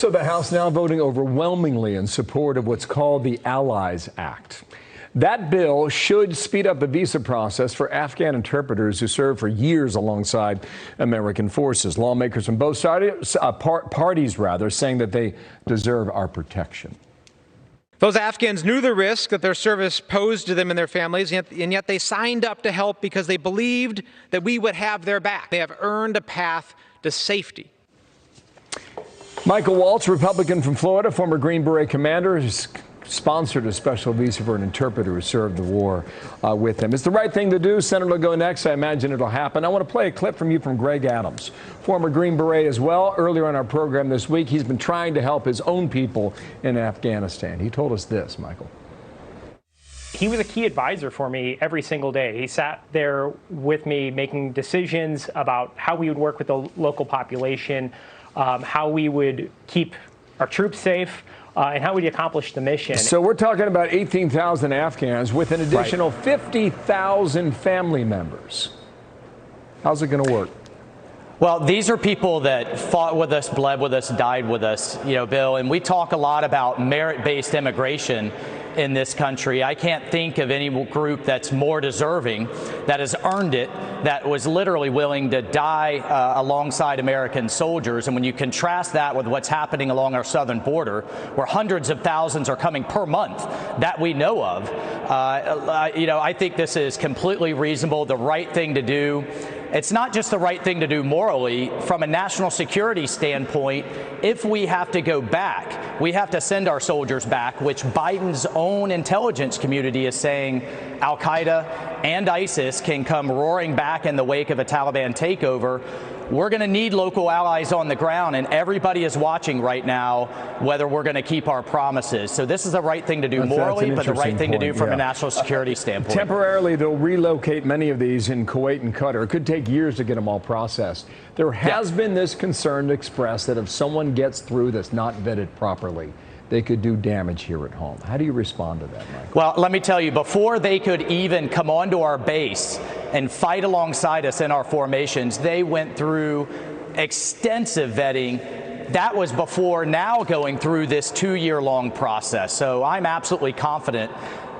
So the House now voting overwhelmingly in support of what's called the Allies Act. That bill should speed up the visa process for Afghan interpreters who served for years alongside American forces. Lawmakers from both parties saying that they deserve our protection. Those Afghans knew the risk that their service posed to them and their families, and yet they signed up to help because they believed that we would have their back. They have earned a path to safety. Michael Waltz, Republican from Florida, former Green Beret commander, has sponsored a special visa for an interpreter who served the war with him. It's the right thing to do. Senator will go next. I imagine it'll happen. I want to play a clip from you from Greg Adams, former Green Beret as well. Earlier on our program this week, he's been trying to help his own people in Afghanistan. He told us this, Michael. He was a key advisor for me every single day. He sat there with me making decisions about how we would work with the local population, how we would keep our troops safe, and how we'd accomplish the mission. So we're talking about 18,000 Afghans with an additional 50,000 family members. How's it going to work? Well, these are people that fought with us, bled with us, died with us, Bill, and we talk a lot about merit-based immigration in this country. I can't think of any group that's more deserving, that has earned it, that was literally willing to die alongside American soldiers. And when you contrast that with what's happening along our southern border, where hundreds of thousands are coming per month that we know of, I think this is completely reasonable, the right thing to do. It's not just the right thing to do morally. From a national security standpoint, if we have to go back, we have to send our soldiers back, which Biden's own intelligence community is saying Al-Qaeda and ISIS can come roaring back in the wake of a Taliban takeover. We're going to need local allies on the ground, and everybody is watching right now whether we're going to keep our promises. So this is the right thing to do morally, but the right thing to do from a national security standpoint. Temporarily, they'll relocate many of these in Kuwait and Qatar. It could take years to get them all processed. There has been this concern expressed that if someone gets through that's not vetted properly, they could do damage here at home. How do you respond to that, Mike? Well, let me tell you, before they could even come onto our base and fight alongside us in our formations, they went through extensive vetting. That was before now going through this 2-year-long process. So I'm absolutely confident.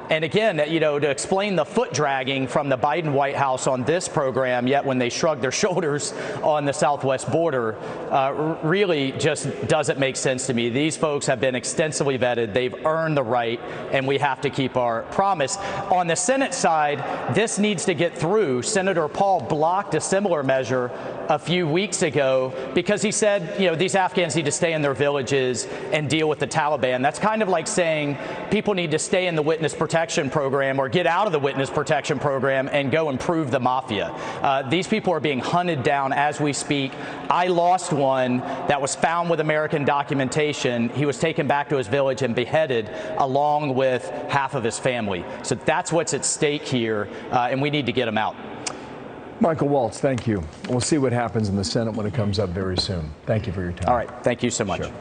And again, to explain the foot dragging from the Biden White House on this program, yet when they shrug their shoulders on the southwest border, really just doesn't make sense to me. These folks have been extensively vetted. They've earned the right, and we have to keep our promise. On the Senate side, this needs to get through. Senator Paul blocked a similar measure a few weeks ago because he said, these Afghans need to stay in their villages and deal with the Taliban. That's kind of like saying people need to stay in the witness protection program or get out of the witness protection program and go improve the mafia. These people are being hunted down as we speak. I lost one that was found with American documentation. He was taken back to his village and beheaded along with half of his family. So that's what's at stake here, and we need to get him out. Michael Waltz, thank you. We'll see what happens in the Senate when it comes up very soon. Thank you for your time. All right. Thank you so much. Sure.